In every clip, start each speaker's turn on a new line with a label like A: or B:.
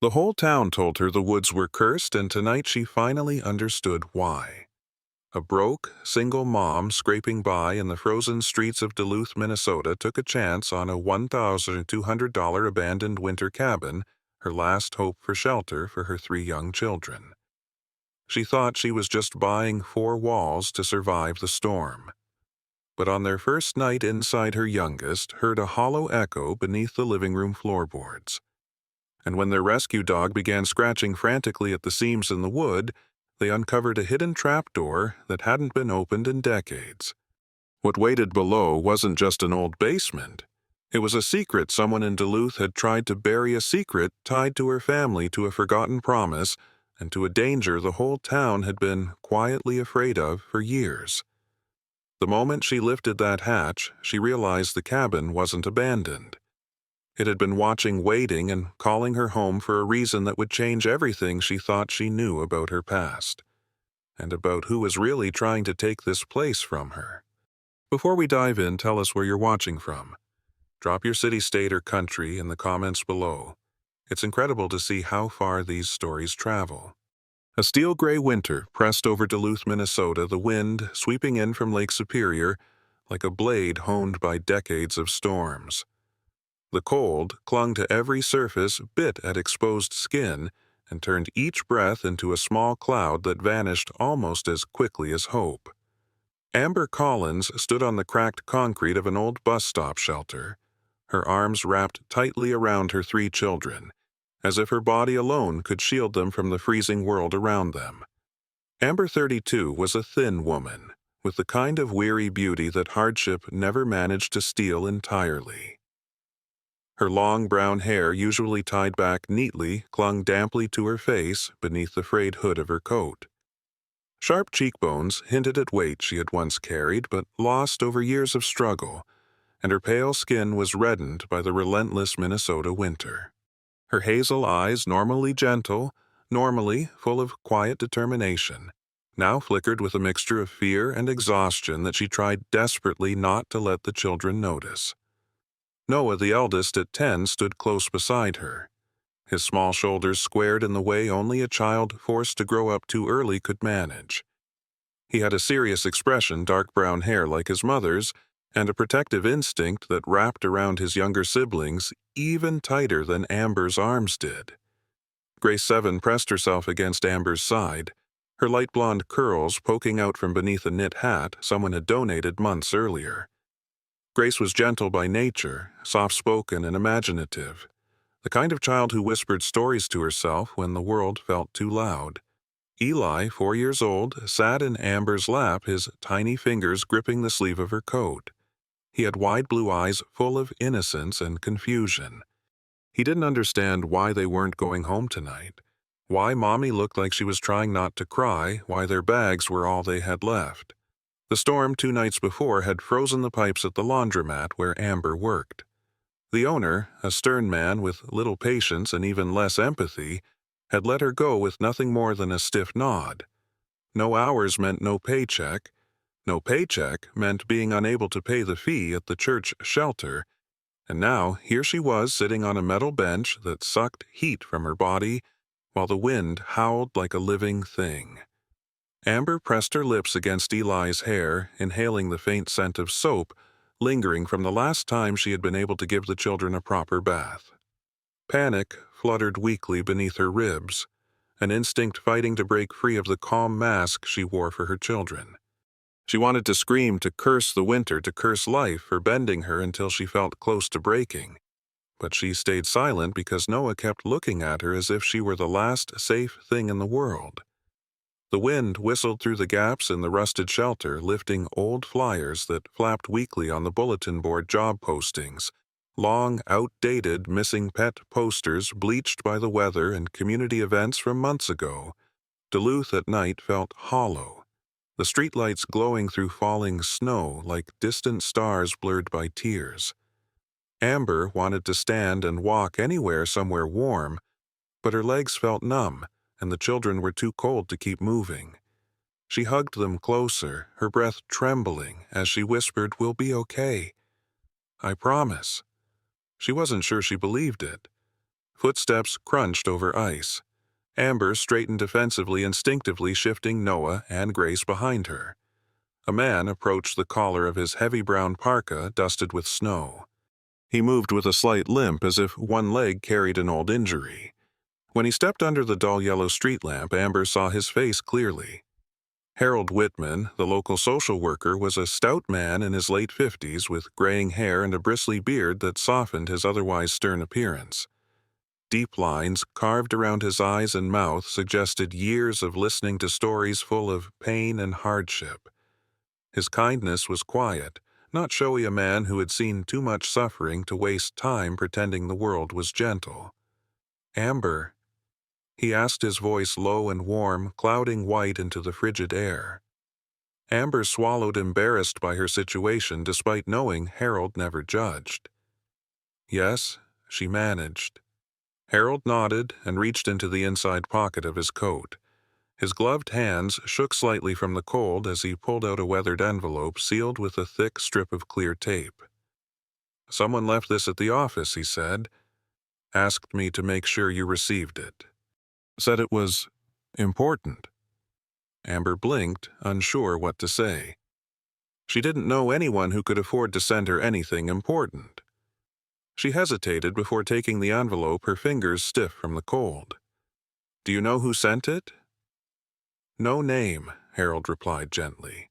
A: The whole town told her the woods were cursed, and tonight she finally understood why. A broke, single mom scraping by in the frozen streets of Duluth, Minnesota took a chance on a $1,200 abandoned winter cabin, her last hope for shelter for her 3 young children. She thought she was just buying 4 walls to survive the storm. But on their first night inside, her youngest heard a hollow echo beneath the living room floorboards. And when their rescue dog began scratching frantically at the seams in the wood, they uncovered a hidden trapdoor that hadn't been opened in decades. What waited below wasn't just an old basement. It was a secret someone in Duluth had tried to bury, a secret tied to her family, to a forgotten promise, and to a danger the whole town had been quietly afraid of for years. The moment she lifted that hatch, she realized the cabin wasn't abandoned. It had been watching, waiting, and calling her home for a reason that would change everything she thought she knew about her past, and about who was really trying to take this place from her. Before we dive in, tell us where you're watching from. Drop your city, state, or country in the comments below. It's incredible to see how far these stories travel. A steel gray winter pressed over Duluth, Minnesota, the wind sweeping in from Lake Superior like a blade honed by decades of storms. The cold clung to every surface, bit at exposed skin, and turned each breath into a small cloud that vanished almost as quickly as hope. Amber Collins stood on the cracked concrete of an old bus stop shelter, her arms wrapped tightly around her 3 children, as if her body alone could shield them from the freezing world around them. Amber, 32, was a thin woman, with the kind of weary beauty that hardship never managed to steal entirely. Her long brown hair, usually tied back neatly, clung damply to her face beneath the frayed hood of her coat. Sharp cheekbones hinted at weight she had once carried but lost over years of struggle, and her pale skin was reddened by the relentless Minnesota winter. Her hazel eyes, normally gentle, normally full of quiet determination, now flickered with a mixture of fear and exhaustion that she tried desperately not to let the children notice. Noah, the eldest at 10, stood close beside her. His small shoulders squared in the way only a child forced to grow up too early could manage. He had a serious expression, dark brown hair like his mother's, and a protective instinct that wrapped around his younger siblings even tighter than Amber's arms did. Grace, 7, pressed herself against Amber's side, her light blonde curls poking out from beneath a knit hat someone had donated months earlier. Grace was gentle by nature, soft-spoken and imaginative, the kind of child who whispered stories to herself when the world felt too loud. Eli, 4 years old, sat in Amber's lap, his tiny fingers gripping the sleeve of her coat. He had wide blue eyes full of innocence and confusion. He didn't understand why they weren't going home tonight, why Mommy looked like she was trying not to cry, why their bags were all they had left. The storm 2 nights before had frozen the pipes at the laundromat where Amber worked. The owner, a stern man with little patience and even less empathy, had let her go with nothing more than a stiff nod. No hours meant no paycheck. No paycheck meant being unable to pay the fee at the church shelter. And now here she was sitting on a metal bench that sucked heat from her body while the wind howled like a living thing. Amber pressed her lips against Eli's hair, inhaling the faint scent of soap lingering from the last time she had been able to give the children a proper bath. Panic fluttered weakly beneath her ribs, an instinct fighting to break free of the calm mask she wore for her children. She wanted to scream, to curse the winter, to curse life for bending her until she felt close to breaking. But she stayed silent because Noah kept looking at her as if she were the last safe thing in the world. The wind whistled through the gaps in the rusted shelter, lifting old flyers that flapped weakly on the bulletin board job postings, long, outdated missing pet posters bleached by the weather and community events from months ago. Duluth at night felt hollow, the streetlights glowing through falling snow like distant stars blurred by tears. Amber wanted to stand and walk anywhere somewhere warm, but her legs felt numb, and the children were too cold to keep moving. She hugged them closer, her breath trembling as she whispered, "We'll be okay. I promise." She wasn't sure she believed it. Footsteps crunched over ice. Amber straightened defensively, instinctively shifting Noah and Grace behind her. A man approached the collar of his heavy brown parka dusted with snow. He moved with a slight limp as if one leg carried an old injury. When he stepped under the dull yellow street lamp, Amber saw his face clearly. Harold Whitman, the local social worker, was a stout man in his late 50s with graying hair and a bristly beard that softened his otherwise stern appearance. Deep lines carved around his eyes and mouth suggested years of listening to stories full of pain and hardship. His kindness was quiet, not showy, a man who had seen too much suffering to waste time pretending the world was gentle. "Amber," he asked, his voice low and warm, clouding white into the frigid air. Amber swallowed, embarrassed by her situation despite knowing Harold never judged. "Yes," she managed. Harold nodded and reached into the inside pocket of his coat. His gloved hands shook slightly from the cold as he pulled out a weathered envelope sealed with a thick strip of clear tape. "Someone left this at the office," he said. "Asked me to make sure you received it. Said it was important." Amber blinked, unsure what to say. She didn't know anyone who could afford to send her anything important. She hesitated before taking the envelope, her fingers stiff from the cold. "Do you know who sent it?" "No name," Harold replied gently.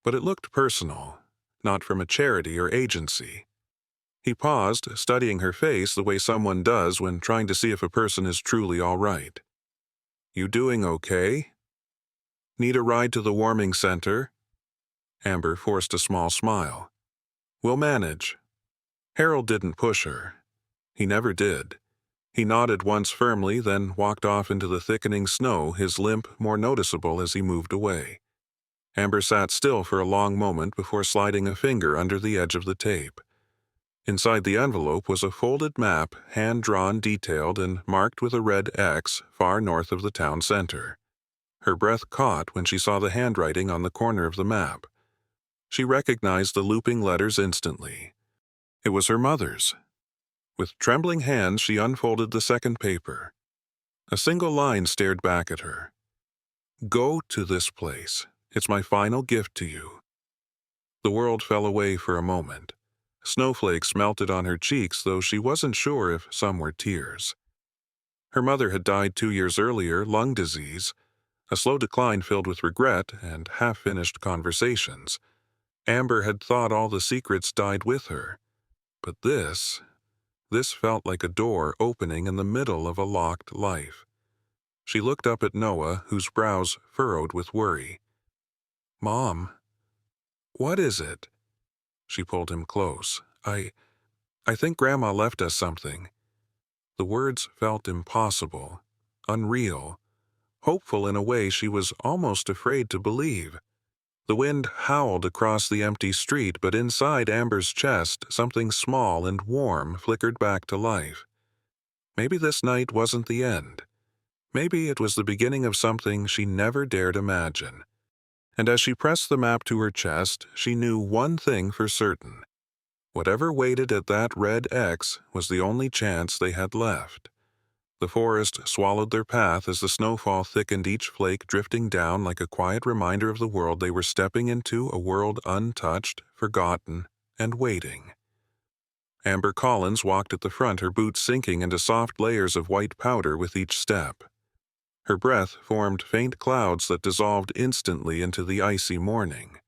A: But it looked personal, not from a charity or agency. He paused, studying her face the way someone does when trying to see if a person is truly all right. "You doing okay? Need a ride to the warming center?" Amber forced a small smile. "We'll manage." Harold didn't push her. He never did. He nodded once firmly, then walked off into the thickening snow, his limp more noticeable as he moved away. Amber sat still for a long moment before sliding a finger under the edge of the tape. Inside the envelope was a folded map, hand-drawn, detailed, and marked with a red X far north of the town center. Her breath caught when she saw the handwriting on the corner of the map. She recognized the looping letters instantly. It was her mother's. With trembling hands, she unfolded the second paper. A single line stared back at her. "Go to this place. It's my final gift to you." The world fell away for a moment. Snowflakes melted on her cheeks, though she wasn't sure if some were tears. Her mother had died 2 years earlier, lung disease, a slow decline filled with regret and half-finished conversations. Amber had thought all the secrets died with her. But this felt like a door opening in the middle of a locked life. She looked up at Noah, whose brows furrowed with worry. "Mom, what is it?" She pulled him close. I think Grandma left us something." The words felt impossible, unreal, hopeful in a way she was almost afraid to believe. The wind howled across the empty street, but inside Amber's chest, something small and warm flickered back to life. Maybe this night wasn't the end. Maybe it was the beginning of something she never dared imagine. And as she pressed the map to her chest, she knew one thing for certain. Whatever waited at that red X was the only chance they had left. The forest swallowed their path as the snowfall thickened, each flake drifting down like a quiet reminder of the world they were stepping into, a world untouched, forgotten, and waiting. Amber Collins walked at the front, her boots sinking into soft layers of white powder with each step. Her breath formed faint clouds that dissolved instantly into the icy morning.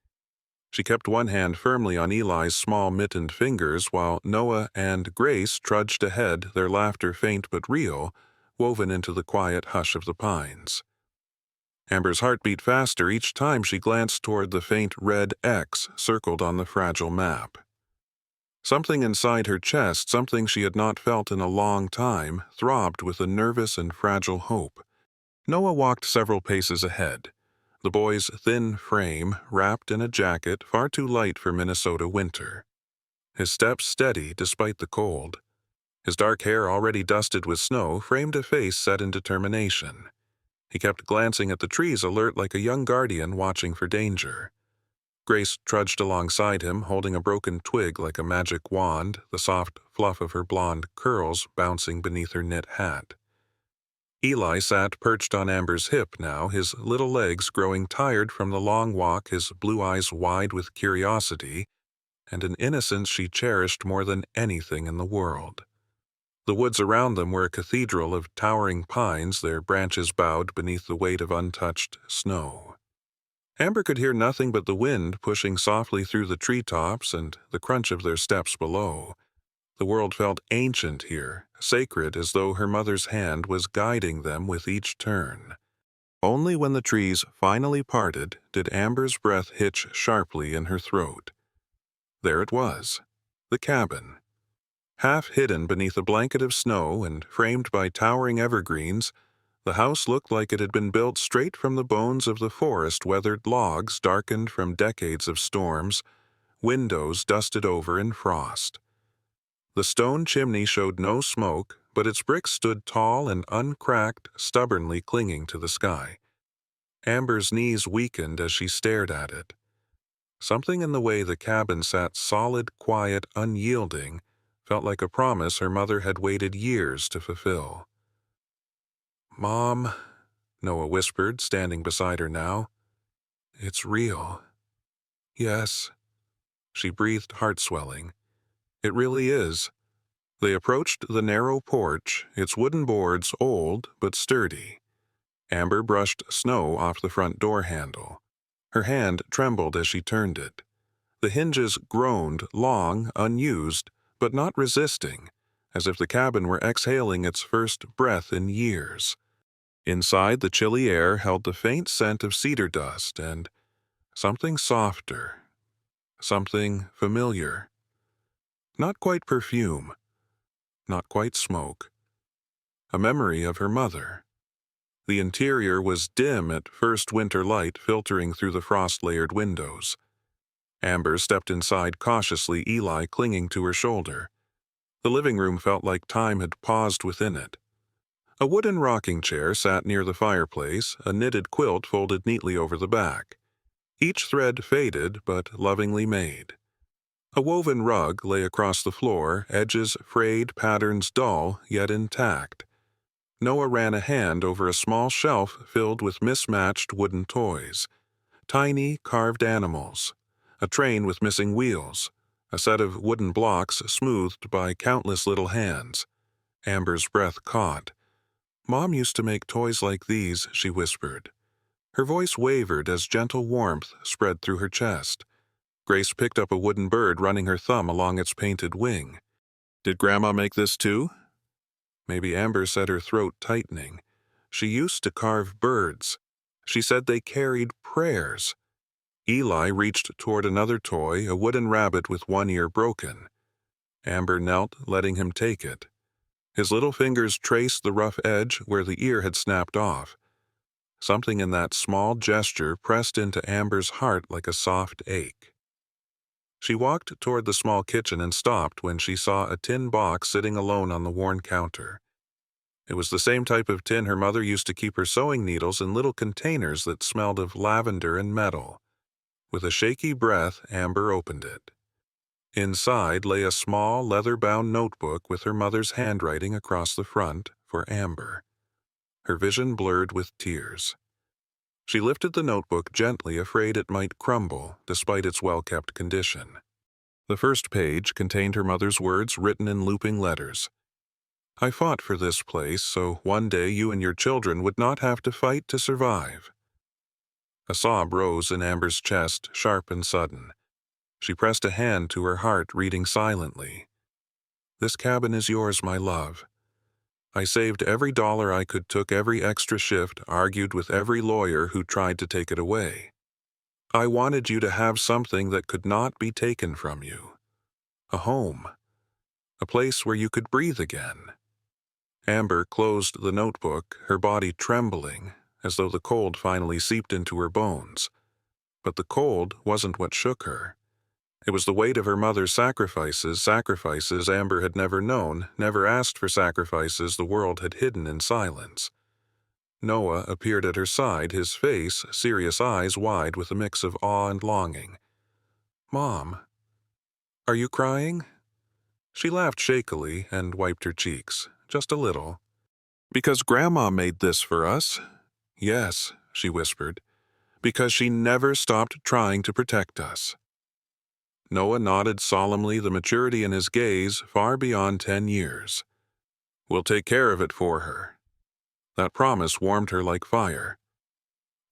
A: She kept one hand firmly on Eli's small mittened fingers while Noah and Grace trudged ahead, their laughter faint but real, woven into the quiet hush of the pines. Amber's heart beat faster each time she glanced toward the faint red X circled on the fragile map. Something inside her chest, something she had not felt in a long time, throbbed with a nervous and fragile hope. Noah walked several paces ahead. The boy's thin frame wrapped in a jacket far too light for Minnesota winter. His steps steady despite the cold. His dark hair, already dusted with snow, framed a face set in determination. He kept glancing at the trees, alert like a young guardian watching for danger. Grace trudged alongside him, holding a broken twig like a magic wand, the soft fluff of her blonde curls bouncing beneath her knit hat. Eli sat perched on Amber's hip now, his little legs growing tired from the long walk, his blue eyes wide with curiosity and an innocence she cherished more than anything in the world. The woods around them were a cathedral of towering pines, their branches bowed beneath the weight of untouched snow. Amber could hear nothing but the wind pushing softly through the treetops and the crunch of their steps below. The world felt ancient here, sacred, as though her mother's hand was guiding them with each turn. Only when the trees finally parted did Amber's breath hitch sharply in her throat. There it was, the cabin. Half hidden beneath a blanket of snow and framed by towering evergreens, the house looked like it had been built straight from the bones of the forest, weathered logs darkened from decades of storms, windows dusted over in frost. The stone chimney showed no smoke, but its bricks stood tall and uncracked, stubbornly clinging to the sky. Amber's knees weakened as she stared at it. Something in the way the cabin sat solid, quiet, unyielding, felt like a promise her mother had waited years to fulfill. "Mom," Noah whispered, standing beside her now. "It's real." "Yes." She breathed, heart-swelling. "It really is." They approached the narrow porch, its wooden boards old but sturdy. Amber brushed snow off the front door handle. Her hand trembled as she turned it. The hinges groaned, long, unused, but not resisting, as if the cabin were exhaling its first breath in years. Inside, the chilly air held the faint scent of cedar dust and something softer, something familiar. Not quite perfume, not quite smoke. A memory of her mother. The interior was dim at first, winter light filtering through the frost-layered windows. Amber stepped inside cautiously, Eli clinging to her shoulder. The living room felt like time had paused within it. A wooden rocking chair sat near the fireplace, a knitted quilt folded neatly over the back. Each thread faded but lovingly made. A woven rug lay across the floor, edges frayed, patterns dull, yet intact. Noah ran a hand over a small shelf filled with mismatched wooden toys. Tiny, carved animals. A train with missing wheels. A set of wooden blocks smoothed by countless little hands. Amber's breath caught. "Mom used to make toys like these," she whispered. Her voice wavered as gentle warmth spread through her chest. Grace picked up a wooden bird, running her thumb along its painted wing. "Did Grandma make this too?" Maybe Amber said, her throat tightening. "She used to carve birds. She said they carried prayers." Eli reached toward another toy, a wooden rabbit with one ear broken. Amber knelt, letting him take it. His little fingers traced the rough edge where the ear had snapped off. Something in that small gesture pressed into Amber's heart like a soft ache. She walked toward the small kitchen and stopped when she saw a tin box sitting alone on the worn counter. It was the same type of tin her mother used to keep her sewing needles in, little containers that smelled of lavender and metal. With a shaky breath, Amber opened it. Inside lay a small, leather-bound notebook with her mother's handwriting across the front for Amber. Her vision blurred with tears. She lifted the notebook gently, afraid it might crumble, despite its well-kept condition. The first page contained her mother's words written in looping letters. "I fought for this place so one day you and your children would not have to fight to survive." A sob rose in Amber's chest, sharp and sudden. She pressed a hand to her heart, reading silently. "This cabin is yours, my love. I saved every dollar I could, took every extra shift, argued with every lawyer who tried to take it away. I wanted you to have something that could not be taken from you. A home. A place where you could breathe again." Amber closed the notebook, her body trembling, as though the cold finally seeped into her bones. But the cold wasn't what shook her. It was the weight of her mother's sacrifices Amber had never known, never asked for, sacrifices the world had hidden in silence. Noah appeared at her side, his face, serious eyes wide with a mix of awe and longing. "Mom, are you crying?" She laughed shakily and wiped her cheeks, just a little. "Because Grandma made this for us." "Yes," she whispered, "because she never stopped trying to protect us." Noah nodded solemnly, the maturity in his gaze far beyond 10 years. "We'll take care of it for her." That promise warmed her like fire.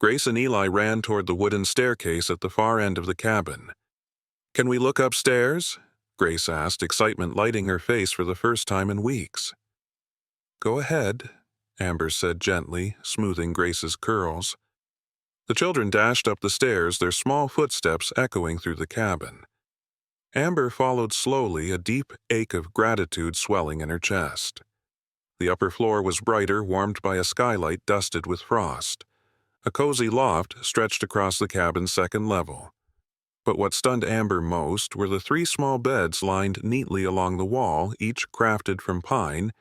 A: Grace and Eli ran toward the wooden staircase at the far end of the cabin. "Can we look upstairs?" Grace asked, excitement lighting her face for the first time in weeks. "Go ahead," Amber said gently, smoothing Grace's curls. The children dashed up the stairs, their small footsteps echoing through the cabin. Amber followed slowly, a deep ache of gratitude swelling in her chest. The upper floor was brighter, warmed by a skylight dusted with frost. A cozy loft stretched across the cabin's second level. But what stunned Amber most were the 3 small beds lined neatly along the wall, each crafted from pine,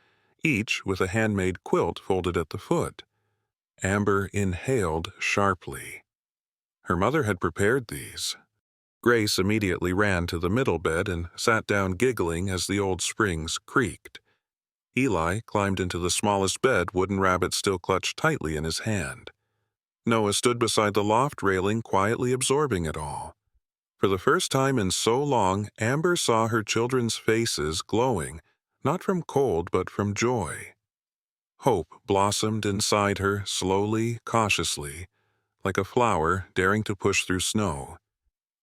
A: each with a handmade quilt folded at the foot. Amber inhaled sharply. Her mother had prepared these. Grace immediately ran to the middle bed and sat down giggling as the old springs creaked. Eli climbed into the smallest bed, Wooden Rabbit still clutched tightly in his hand. Noah stood beside the loft railing, quietly absorbing it all. For the first time in so long, Amber saw her children's faces glowing, not from cold but from joy. Hope blossomed inside her, slowly, cautiously, like a flower daring to push through snow.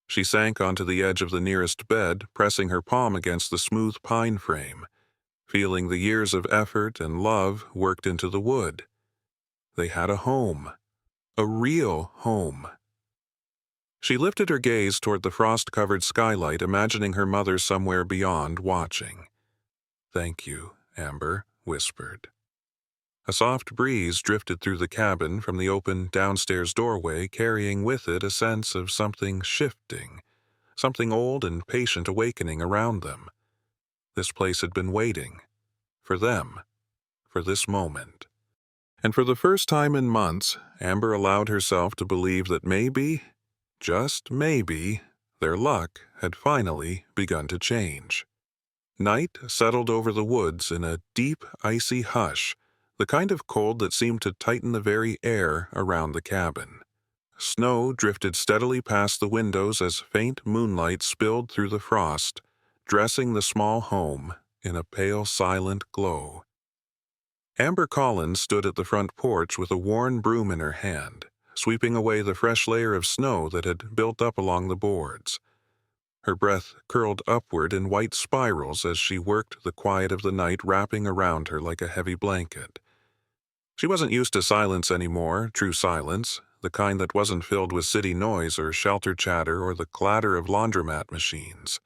A: She sank onto the edge of the nearest bed, pressing her palm against the smooth pine frame, feeling the years of effort and love worked into the wood. They had a home. A real home. She lifted her gaze toward the frost-covered skylight, imagining her mother somewhere beyond watching. "Thank you," Amber whispered. A soft breeze drifted through the cabin from the open downstairs doorway, carrying with it a sense of something shifting, something old and patient awakening around them. This place had been waiting. For them. For this moment. And for the first time in months, Amber allowed herself to believe that maybe, just maybe, their luck had finally begun to change. Night settled over the woods in a deep, icy hush, the kind of cold that seemed to tighten the very air around the cabin. Snow drifted steadily past the windows as faint moonlight spilled through the frost, dressing the small home in a pale, silent glow. Amber Collins stood at the front porch with a worn broom in her hand, sweeping away the fresh layer of snow that had built up along the boards. Her breath curled upward in white spirals as she worked, the quiet of the night wrapping around her like a heavy blanket. She wasn't used to silence anymore, true silence, the kind that wasn't filled with city noise or shelter chatter or the clatter of laundromat machines.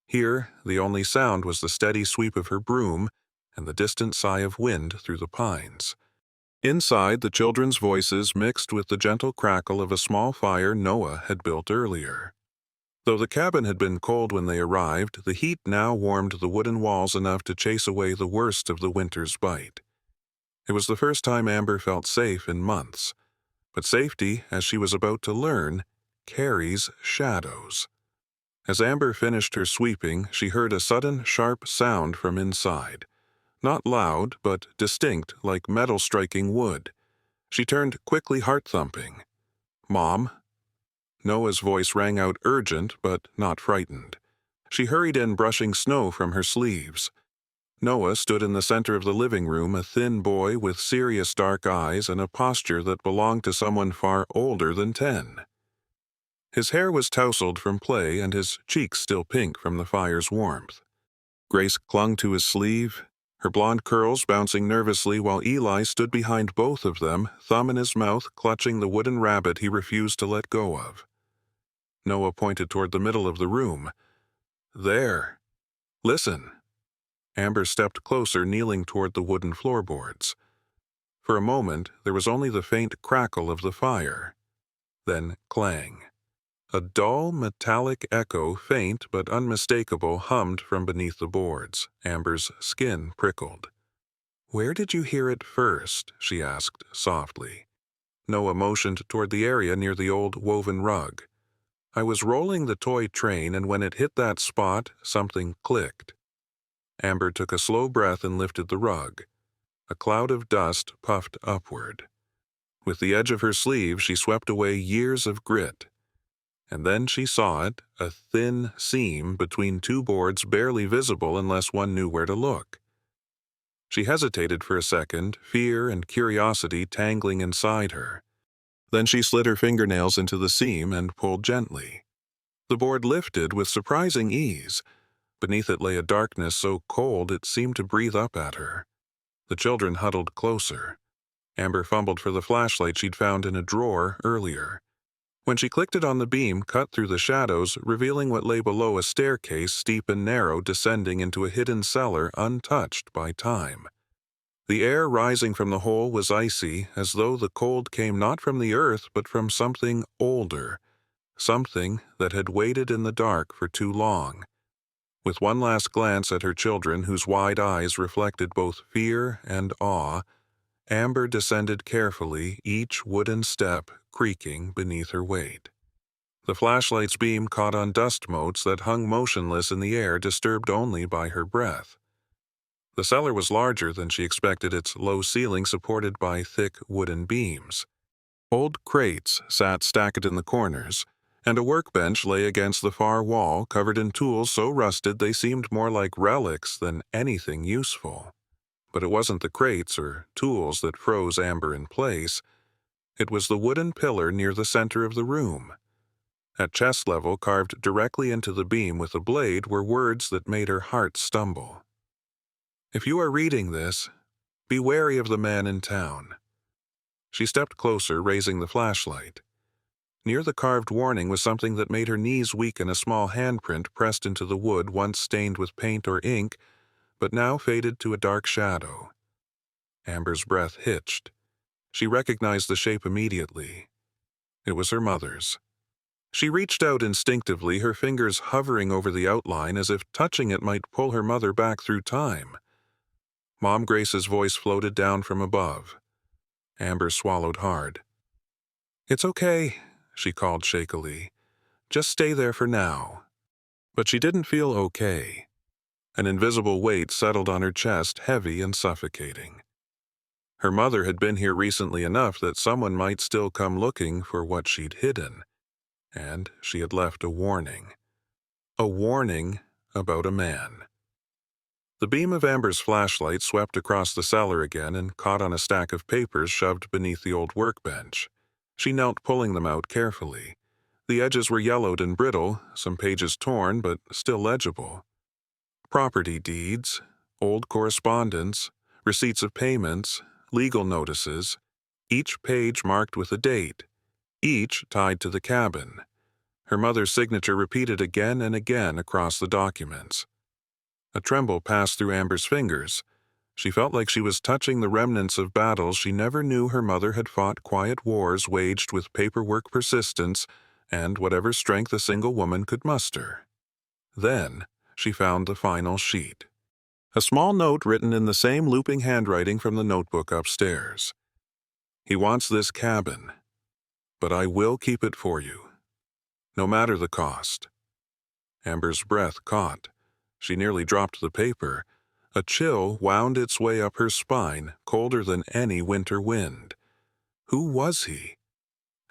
A: Here, the only sound was the steady sweep of her broom and the distant sigh of wind through the pines. Inside, the children's voices mixed with the gentle crackle of a small fire Noah had built earlier. Though the cabin had been cold when they arrived, the heat now warmed the wooden walls enough to chase away the worst of the winter's bite. It was the first time Amber felt safe in months. But safety, as she was about to learn, carries shadows. As Amber finished her sweeping, she heard a sudden, sharp sound from inside. Not loud, but distinct, like metal striking wood. She turned quickly, heart-thumping. "Mom?" Noah's voice rang out urgent, but not frightened. She hurried in, brushing snow from her sleeves. Noah stood in the center of the living room, a thin boy with serious dark eyes and a posture that belonged to someone far older than 10. His hair was tousled from play and his cheeks still pink from the fire's warmth. Grace clung to his sleeve, her blonde curls bouncing nervously while Eli stood behind both of them, thumb in his mouth, clutching the wooden rabbit he refused to let go of. Noah pointed toward the middle of the room. "There. Listen." Amber stepped closer, kneeling toward the wooden floorboards. For a moment, there was only the faint crackle of the fire. Then clang. A dull, metallic echo, faint but unmistakable, hummed from beneath the boards. Amber's skin prickled. "Where did you hear it first?" she asked softly. Noah motioned toward the area near the old woven rug. "I was rolling the toy train, and when it hit that spot, something clicked." Amber took a slow breath and lifted the rug. A cloud of dust puffed upward. With the edge of her sleeve, she swept away years of grit. And then she saw it, a thin seam between two boards barely visible unless one knew where to look. She hesitated for a second, fear and curiosity tangling inside her. Then she slid her fingernails into the seam and pulled gently. The board lifted with surprising ease. Beneath it lay a darkness so cold it seemed to breathe up at her. The children huddled closer. Amber fumbled for the flashlight she'd found in a drawer earlier. When she clicked it on the beam, cut through the shadows, revealing what lay below a staircase steep and narrow descending into a hidden cellar untouched by time. The air rising from the hole was icy, as though the cold came not from the earth but from something older, something that had waited in the dark for too long. With one last glance at her children, whose wide eyes reflected both fear and awe, Amber descended carefully, each wooden step creaking beneath her weight. The flashlight's beam caught on dust motes that hung motionless in the air, disturbed only by her breath. The cellar was larger than she expected, its low ceiling supported by thick wooden beams. Old crates sat stacked in the corners, and a workbench lay against the far wall, covered in tools so rusted they seemed more like relics than anything useful. But it wasn't the crates or tools that froze Amber in place. It was the wooden pillar near the center of the room. At chest level, carved directly into the beam with a blade, were words that made her heart stumble. "If you are reading this, be wary of the man in town." She stepped closer, raising the flashlight. Near the carved warning was something that made her knees weaken, a small handprint pressed into the wood, once stained with paint or ink, but now faded to a dark shadow. Amber's breath hitched. She recognized the shape immediately. It was her mother's. She reached out instinctively, her fingers hovering over the outline as if touching it might pull her mother back through time. Mom Grace's voice floated down from above. Amber swallowed hard. "It's okay," she called shakily. "Just stay there for now." But she didn't feel okay. An invisible weight settled on her chest, heavy and suffocating. Her mother had been here recently enough that someone might still come looking for what she'd hidden, and she had left a warning. A warning about a man. The beam of Amber's flashlight swept across the cellar again and caught on a stack of papers shoved beneath the old workbench. She knelt, pulling them out carefully. The edges were yellowed and brittle, some pages torn but still legible. Property deeds, old correspondence, receipts of payments, legal notices, each page marked with a date, each tied to the cabin. Her mother's signature repeated again and again across the documents. A tremble passed through Amber's fingers. She felt like she was touching the remnants of battles she never knew her mother had fought, quiet wars waged with paperwork persistence and whatever strength a single woman could muster. Then she found the final sheet. A small note written in the same looping handwriting from the notebook upstairs. "He wants this cabin, but I will keep it for you, no matter the cost." Amber's breath caught. She nearly dropped the paper. A chill wound its way up her spine, colder than any winter wind. Who was he?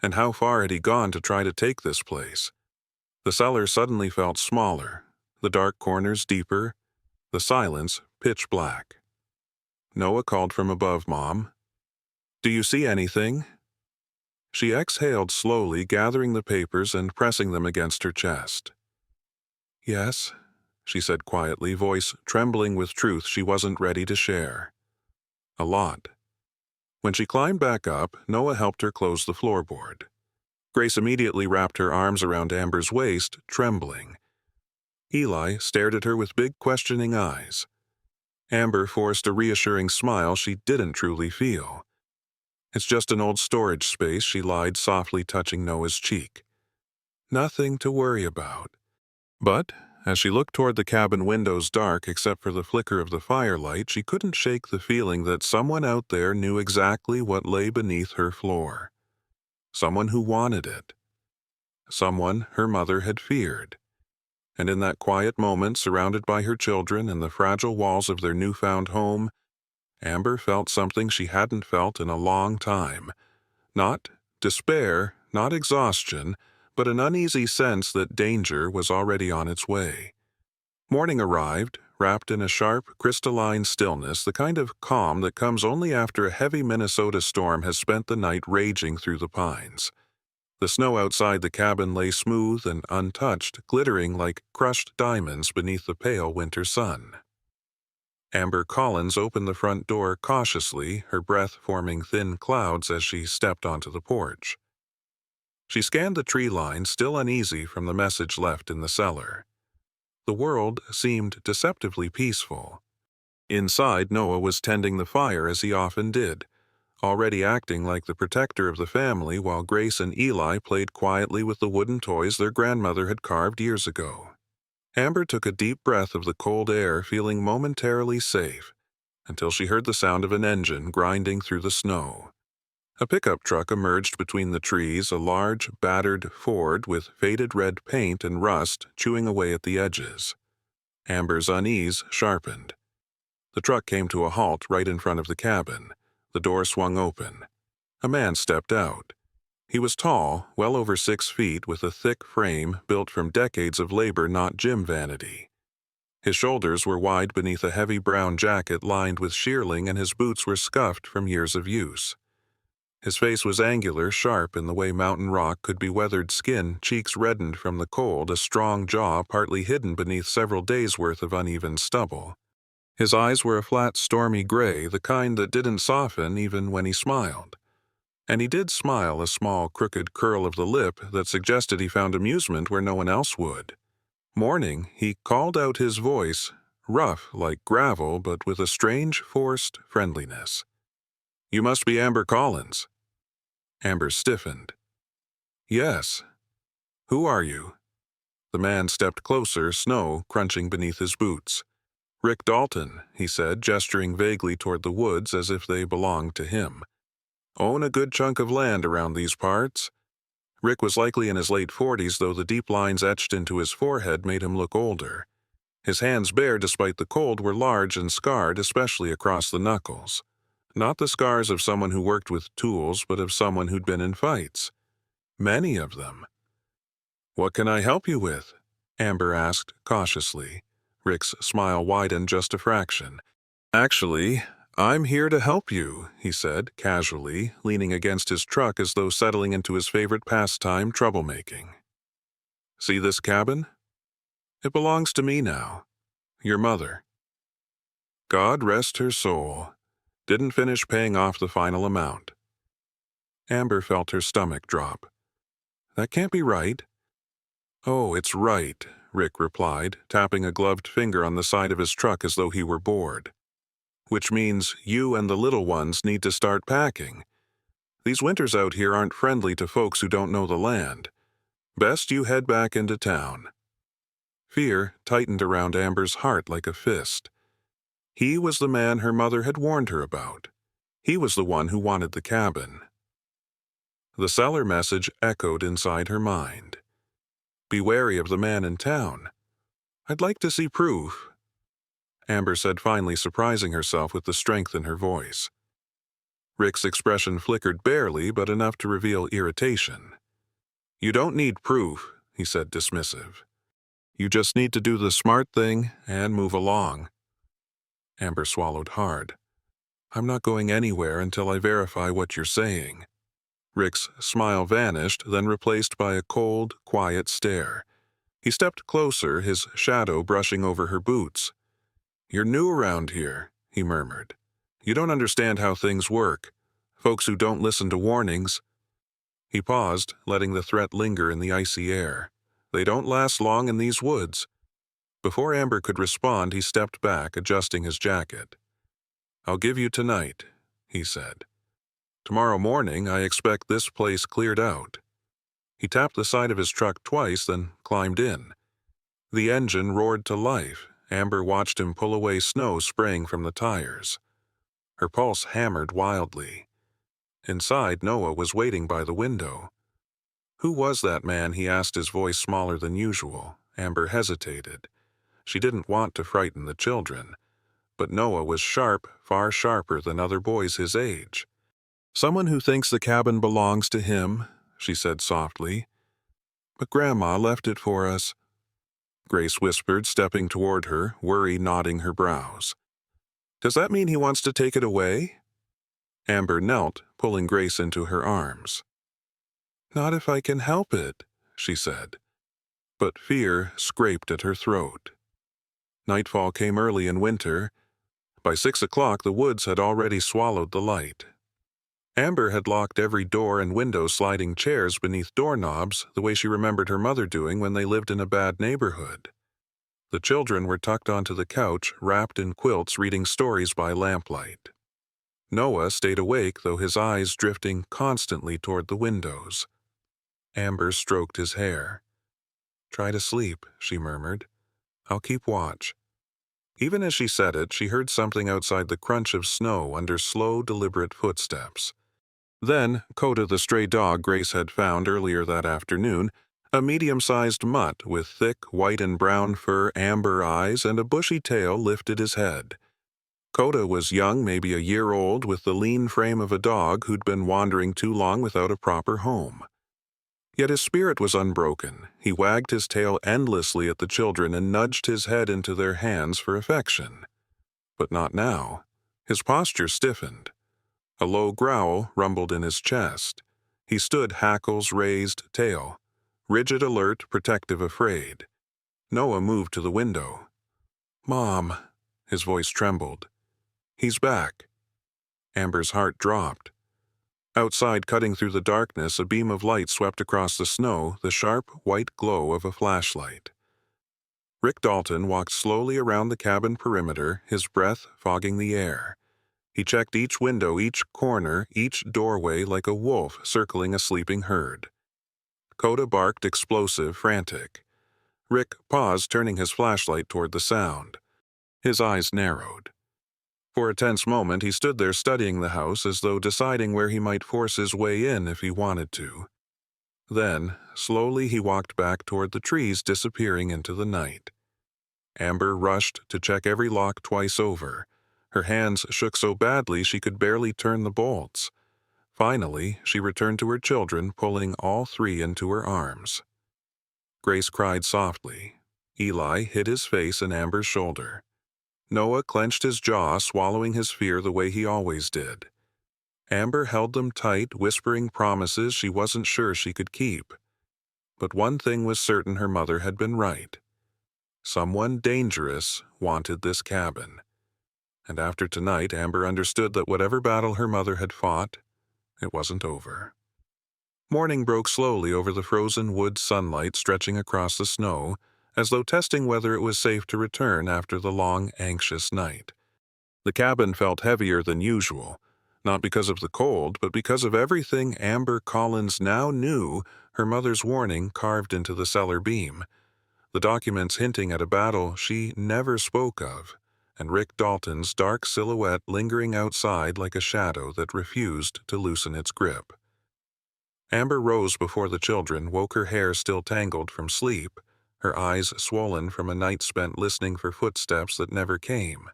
A: And how far had he gone to try to take this place? The cellar suddenly felt smaller, the dark corners deeper, the silence pitch black. Noah called from above, "Mom, do you see anything?" She exhaled slowly, gathering the papers and pressing them against her chest. "Yes," she said quietly, voice trembling with truth she wasn't ready to share. "A lot." When she climbed back up, Noah helped her close the floorboard. Grace immediately wrapped her arms around Amber's waist, trembling. Eli stared at her with big questioning eyes. Amber forced a reassuring smile she didn't truly feel. "It's just an old storage space," she lied, softly touching Noah's cheek. "Nothing to worry about." But as she looked toward the cabin windows dark except for the flicker of the firelight, she couldn't shake the feeling that someone out there knew exactly what lay beneath her floor. Someone who wanted it. Someone her mother had feared. And in that quiet moment, surrounded by her children and the fragile walls of their newfound home, Amber felt something she hadn't felt in a long time. Not despair, not exhaustion, but an uneasy sense that danger was already on its way. Morning arrived, wrapped in a sharp, crystalline stillness, the kind of calm that comes only after a heavy Minnesota storm has spent the night raging through the pines. The snow outside the cabin lay smooth and untouched, glittering like crushed diamonds beneath the pale winter sun. Amber Collins opened the front door cautiously, her breath forming thin clouds as she stepped onto the porch. She scanned the tree line, still uneasy from the message left in the cellar. The world seemed deceptively peaceful. Inside, Noah was tending the fire as he often did, already acting like the protector of the family while Grace and Eli played quietly with the wooden toys their grandmother had carved years ago. Amber took a deep breath of the cold air, feeling momentarily safe, until she heard the sound of an engine grinding through the snow. A pickup truck emerged between the trees, a large, battered Ford with faded red paint and rust chewing away at the edges. Amber's unease sharpened. The truck came to a halt right in front of the cabin. The door swung open. A man stepped out. He was tall, well over 6 feet, with a thick frame built from decades of labor, not gym vanity. His shoulders were wide beneath a heavy brown jacket lined with shearling, and his boots were scuffed from years of use. His face was angular, sharp in the way mountain rock could be weathered skin, cheeks reddened from the cold, a strong jaw partly hidden beneath several days' worth of uneven stubble. His eyes were a flat, stormy gray, the kind that didn't soften even when he smiled. And he did smile, a small, crooked curl of the lip that suggested he found amusement where no one else would. Mourning, he called out his voice, rough like gravel, but with a strange, forced friendliness. "You must be Amber Collins." Amber stiffened. "Yes. Who are you?" The man stepped closer, snow crunching beneath his boots. "Rick Dalton," he said, gesturing vaguely toward the woods as if they belonged to him. "Own a good chunk of land around these parts." Rick was likely in his late 40s, though the deep lines etched into his forehead made him look older. His hands, bare despite the cold, were large and scarred, especially across the knuckles. Not the scars of someone who worked with tools, but of someone who'd been in fights. Many of them. "What can I help you with?" Amber asked cautiously. Rick's smile widened just a fraction. "Actually, I'm here to help you," he said, casually, leaning against his truck as though settling into his favorite pastime, troublemaking. "See this cabin? It belongs to me now. Your mother. God rest her soul. Didn't finish paying off the final amount." Amber felt her stomach drop. "That can't be right." "Oh, it's right," Rick replied, tapping a gloved finger on the side of his truck as though he were bored. "Which means you and the little ones need to start packing. These winters out here aren't friendly to folks who don't know the land. Best you head back into town." Fear tightened around Amber's heart like a fist. He was the man her mother had warned her about. He was the one who wanted the cabin. The cellar message echoed inside her mind. "Be wary of the man in town. I'd like to see proof," Amber said, finally surprising herself with the strength in her voice. Rick's expression flickered barely, but enough to reveal irritation. "You don't need proof," he said, dismissive. "You just need to do the smart thing and move along." Amber swallowed hard. "I'm not going anywhere until I verify what you're saying." Rick's smile vanished, then replaced by a cold, quiet stare. He stepped closer, his shadow brushing over her boots. "You're new around here," he murmured. "You don't understand how things work. Folks who don't listen to warnings." He paused, letting the threat linger in the icy air. "They don't last long in these woods." Before Amber could respond, he stepped back, adjusting his jacket. "I'll give you tonight," he said. "Tomorrow morning, I expect this place cleared out." He tapped the side of his truck twice, then climbed in. The engine roared to life. Amber watched him pull away snow spraying from the tires. Her pulse hammered wildly. Inside, Noah was waiting by the window. Who was that man, he asked, his voice smaller than usual. Amber hesitated. She didn't want to frighten the children, but Noah was sharp, far sharper than other boys his age. "Someone who thinks the cabin belongs to him," she said softly. "But Grandma left it for us," Grace whispered, stepping toward her, worry knotting her brows. "Does that mean he wants to take it away?" Amber knelt, pulling Grace into her arms. "Not if I can help it," she said. But fear scraped at her throat. Nightfall came early in winter. By 6 o'clock the woods had already swallowed the light. Amber had locked every door and window, sliding chairs beneath doorknobs the way she remembered her mother doing when they lived in a bad neighborhood. The children were tucked onto the couch, wrapped in quilts, reading stories by lamplight. Noah stayed awake, though his eyes drifting constantly toward the windows. Amber stroked his hair. "Try to sleep," she murmured. "I'll keep watch." Even as she said it, she heard something outside, the crunch of snow under slow, deliberate footsteps. Then, Coda, the stray dog Grace had found earlier that afternoon, a medium-sized mutt with thick white and brown fur, amber eyes, and a bushy tail, lifted his head. Coda was young, maybe a year old, with the lean frame of a dog who'd been wandering too long without a proper home. Yet his spirit was unbroken. He wagged his tail endlessly at the children and nudged his head into their hands for affection. But not now. His posture stiffened. A low growl rumbled in his chest. He stood, hackles raised, tail. Rigid, alert, protective, afraid. Noah moved to the window. "Mom," his voice trembled. "He's back." Amber's heart dropped. Outside, cutting through the darkness, a beam of light swept across the snow, the sharp, white glow of a flashlight. Rick Dalton walked slowly around the cabin perimeter, his breath fogging the air. He checked each window, each corner, each doorway like a wolf circling a sleeping herd. Coda barked, explosive, frantic. Rick paused, turning his flashlight toward the sound. His eyes narrowed. For a tense moment, he stood there studying the house as though deciding where he might force his way in if he wanted to. Then, slowly he walked back toward the trees, disappearing into the night. Amber rushed to check every lock twice over. Her hands shook so badly she could barely turn the bolts. Finally, she returned to her children, pulling all three into her arms. Grace cried softly. Eli hid his face in Amber's shoulder. Noah clenched his jaw, swallowing his fear the way he always did. Amber held them tight, whispering promises she wasn't sure she could keep. But one thing was certain: her mother had been right. Someone dangerous wanted this cabin. And after tonight, Amber understood that whatever battle her mother had fought, it wasn't over. Morning broke slowly over the frozen wood, sunlight stretching across the snow, as though testing whether it was safe to return after the long, anxious night. The cabin felt heavier than usual, not because of the cold, but because of everything Amber Collins now knew: her mother's warning carved into the cellar beam, the documents hinting at a battle she never spoke of, and Rick Dalton's dark silhouette lingering outside like a shadow that refused to loosen its grip. Amber rose before the children, woke, her hair still tangled from sleep, her eyes swollen from a night spent listening for footsteps that never came.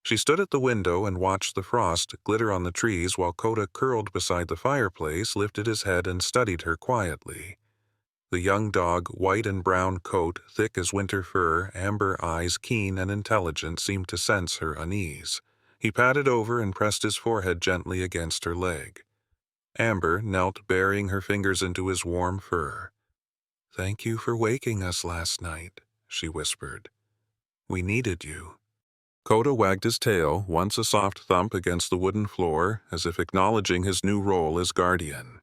A: She stood at the window and watched the frost glitter on the trees while Coda, curled beside the fireplace, lifted his head and studied her quietly. The young dog, white and brown coat, thick as winter fur, amber eyes, keen and intelligent, seemed to sense her unease. He patted over and pressed his forehead gently against her leg. Amber knelt, burying her fingers into his warm fur. "Thank you for waking us last night," she whispered. "We needed you." Coda wagged his tail, once a soft thump against the wooden floor, as if acknowledging his new role as guardian.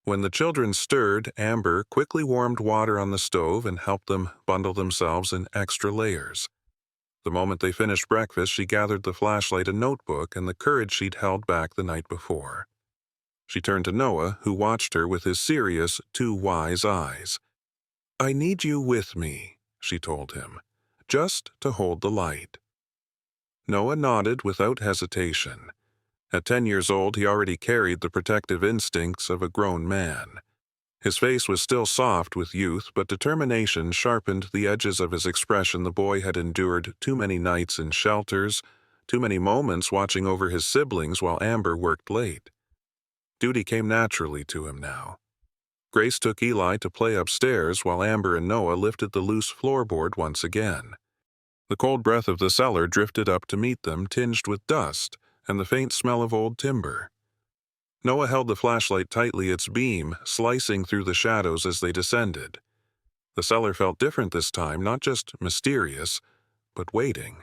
A: When the children stirred, Amber quickly warmed water on the stove and helped them bundle themselves in extra layers. The moment they finished breakfast, she gathered the flashlight, a notebook, and the courage she'd held back the night before. She turned to Noah, who watched her with his serious, too wise eyes. "I need you with me," she told him, "just to hold the light." Noah nodded without hesitation. At 10 years old, he already carried the protective instincts of a grown man. His face was still soft with youth, but determination sharpened the edges of his expression. The boy had endured too many nights in shelters, too many moments watching over his siblings while Amber worked late. Duty came naturally to him now. Grace took Eli to play upstairs while Amber and Noah lifted the loose floorboard once again. The cold breath of the cellar drifted up to meet them, tinged with dust and the faint smell of old timber. Noah held the flashlight tightly, its beam slicing through the shadows as they descended. The cellar felt different this time, not just mysterious, but waiting.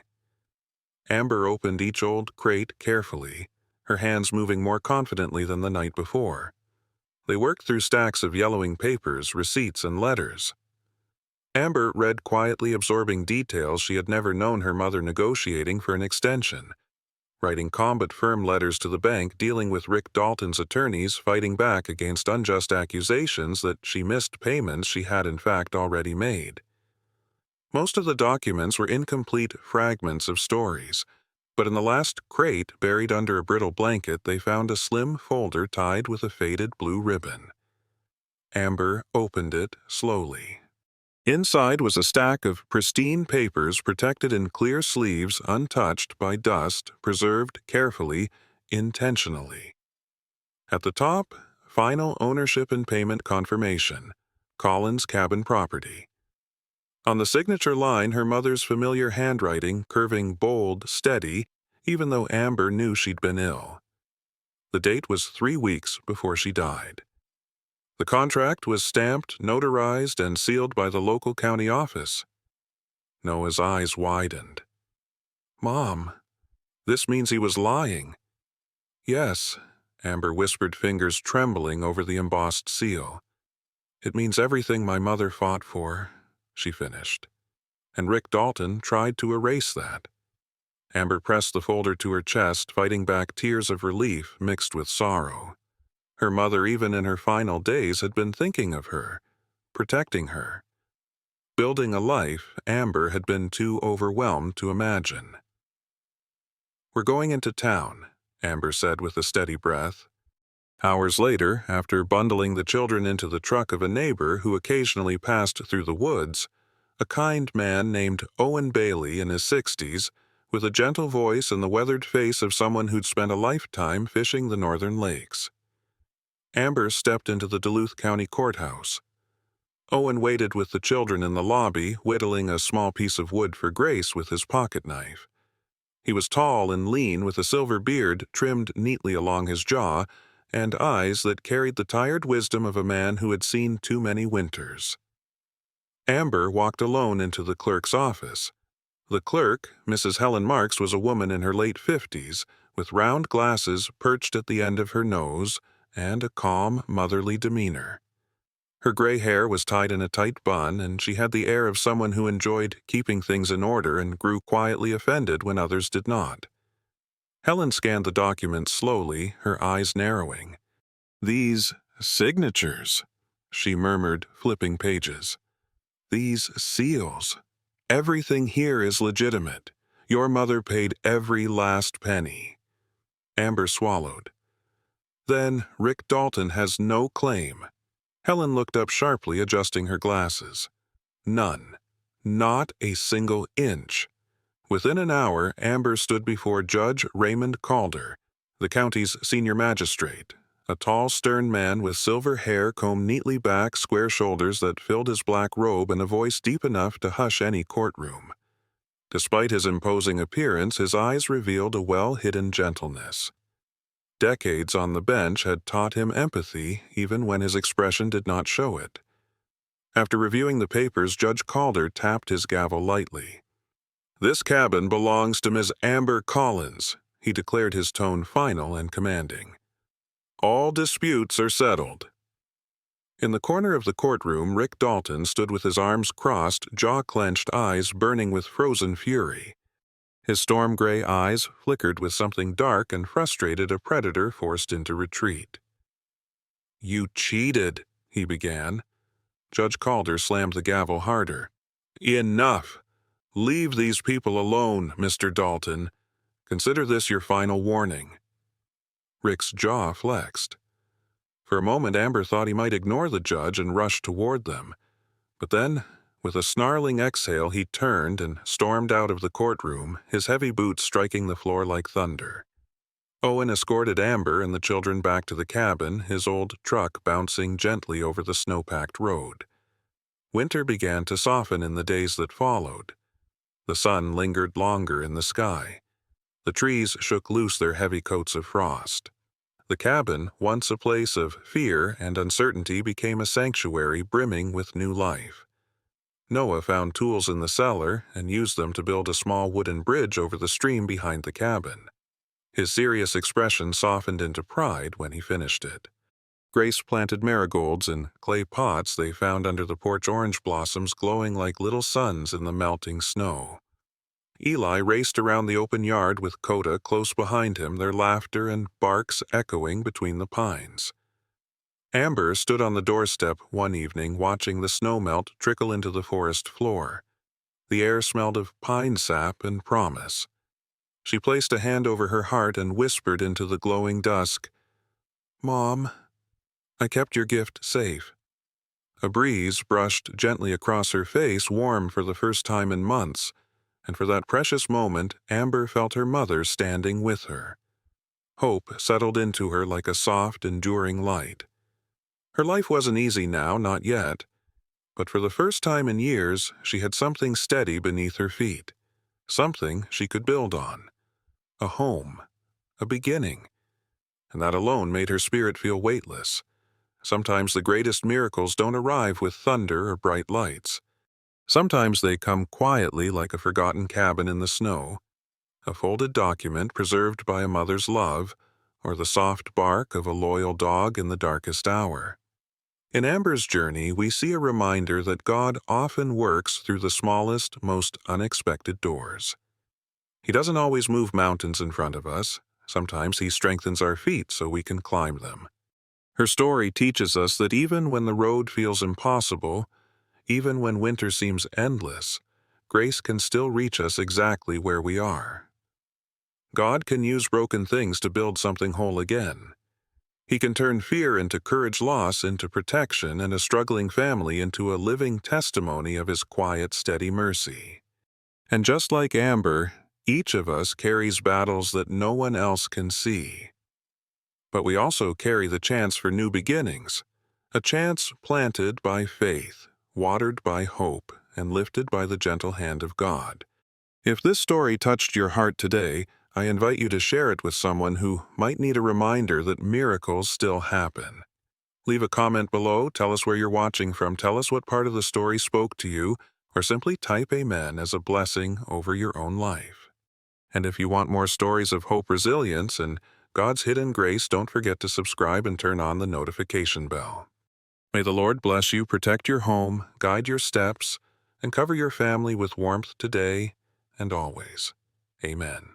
A: Amber opened each old crate carefully, her hands moving more confidently than the night before. They worked through stacks of yellowing papers, receipts, and letters. Amber read quietly, absorbing details she had never known her mother negotiating for an extension, writing combat firm letters to the bank, dealing with Rick Dalton's attorneys, fighting back against unjust accusations that she missed payments she had in fact already made. Most of the documents were incomplete fragments of stories, but in the last crate, buried under a brittle blanket, they found a slim folder tied with a faded blue ribbon. Amber opened it slowly. Inside was a stack of pristine papers protected in clear sleeves, untouched by dust, preserved carefully, intentionally. At the top, final ownership and payment confirmation, Collins Cabin Property. On the signature line, her mother's familiar handwriting, curving bold, steady, even though Amber knew she'd been ill. The date was 3 weeks before she died. The contract was stamped, notarized, and sealed by the local county office. Noah's eyes widened. "Mom, this means he was lying." "Yes," Amber whispered, fingers trembling over the embossed seal. "It means everything my mother fought for," she finished. "And Rick Dalton tried to erase that." Amber pressed the folder to her chest, fighting back tears of relief mixed with sorrow. Her mother, even in her final days, had been thinking of her, protecting her. Building a life Amber had been too overwhelmed to imagine. "We're going into town," Amber said with a steady breath. Hours later, after bundling the children into the truck of a neighbor who occasionally passed through the woods, a kind man named Owen Bailey in his 60s, with a gentle voice and the weathered face of someone who'd spent a lifetime fishing the northern lakes. Amber stepped into the Duluth County Courthouse. Owen waited with the children in the lobby, whittling a small piece of wood for Grace with his pocket knife. He was tall and lean, with a silver beard trimmed neatly along his jaw, and eyes that carried the tired wisdom of a man who had seen too many winters. Amber walked alone into the clerk's office. The clerk, Mrs. Helen Marks, was a woman in her late 50s, with round glasses perched at the end of her nose, and a calm, motherly demeanor. Her gray hair was tied in a tight bun, and she had the air of someone who enjoyed keeping things in order and grew quietly offended when others did not. Helen scanned the document slowly, her eyes narrowing. "These signatures," she murmured, flipping pages. "These seals. Everything here is legitimate. Your mother paid every last penny." Amber swallowed. "Then Rick Dalton has no claim." Helen looked up sharply, adjusting her glasses. "None. Not a single inch." Within an hour, Amber stood before Judge Raymond Calder, the county's senior magistrate, a tall, stern man with silver hair combed neatly back, square shoulders that filled his black robe, and a voice deep enough to hush any courtroom. Despite his imposing appearance, his eyes revealed a well-hidden gentleness. Decades on the bench had taught him empathy, even when his expression did not show it. After reviewing the papers, Judge Calder tapped his gavel lightly. "This cabin belongs to Ms. Amber Collins," he declared, his tone final and commanding. "All disputes are settled." In the corner of the courtroom, Rick Dalton stood with his arms crossed, jaw-clenched, eyes burning with frozen fury. His storm-gray eyes flickered with something dark and frustrated, a predator forced into retreat. "You cheated," he began. Judge Calder slammed the gavel harder. "Enough. Leave these people alone, Mr. Dalton. Consider this your final warning." Rick's jaw flexed. For a moment, Amber thought he might ignore the judge and rush toward them. But then, with a snarling exhale, he turned and stormed out of the courtroom, his heavy boots striking the floor like thunder. Owen escorted Amber and the children back to the cabin, his old truck bouncing gently over the snow-packed road. Winter began to soften in the days that followed. The sun lingered longer in the sky. The trees shook loose their heavy coats of frost. The cabin, once a place of fear and uncertainty, became a sanctuary brimming with new life. Noah found tools in the cellar and used them to build a small wooden bridge over the stream behind the cabin. His serious expression softened into pride when he finished it. Grace planted marigolds in clay pots they found under the porch, orange blossoms glowing like little suns in the melting snow. Eli raced around the open yard with Coda close behind him, their laughter and barks echoing between the pines. Amber stood on the doorstep one evening watching the snow melt trickle into the forest floor. The air smelled of pine sap and promise. She placed a hand over her heart and whispered into the glowing dusk, "Mom, I kept your gift safe." A breeze brushed gently across her face, warm for the first time in months, and for that precious moment, Amber felt her mother standing with her. Hope settled into her like a soft, enduring light. Her life wasn't easy now, not yet, but for the first time in years, she had something steady beneath her feet, something she could build on. A home, a beginning, and that alone made her spirit feel weightless. Sometimes the greatest miracles don't arrive with thunder or bright lights. Sometimes they come quietly like a forgotten cabin in the snow, a folded document preserved by a mother's love, or the soft bark of a loyal dog in the darkest hour. In Amber's journey, we see a reminder that God often works through the smallest, most unexpected doors. He doesn't always move mountains in front of us. Sometimes He strengthens our feet so we can climb them. Her story teaches us that even when the road feels impossible, even when winter seems endless, grace can still reach us exactly where we are. God can use broken things to build something whole again. He can turn fear into courage, loss into protection, and a struggling family into a living testimony of His quiet, steady mercy. And just like Amber, each of us carries battles that no one else can see. But we also carry the chance for new beginnings, a chance planted by faith, watered by hope, and lifted by the gentle hand of God. If this story touched your heart today, I invite you to share it with someone who might need a reminder that miracles still happen. Leave a comment below, tell us where you're watching from, tell us what part of the story spoke to you, or simply type Amen as a blessing over your own life. And if you want more stories of hope, resilience, and God's hidden grace, don't forget to subscribe and turn on the notification bell. May the Lord bless you, protect your home, guide your steps, and cover your family with warmth today and always. Amen.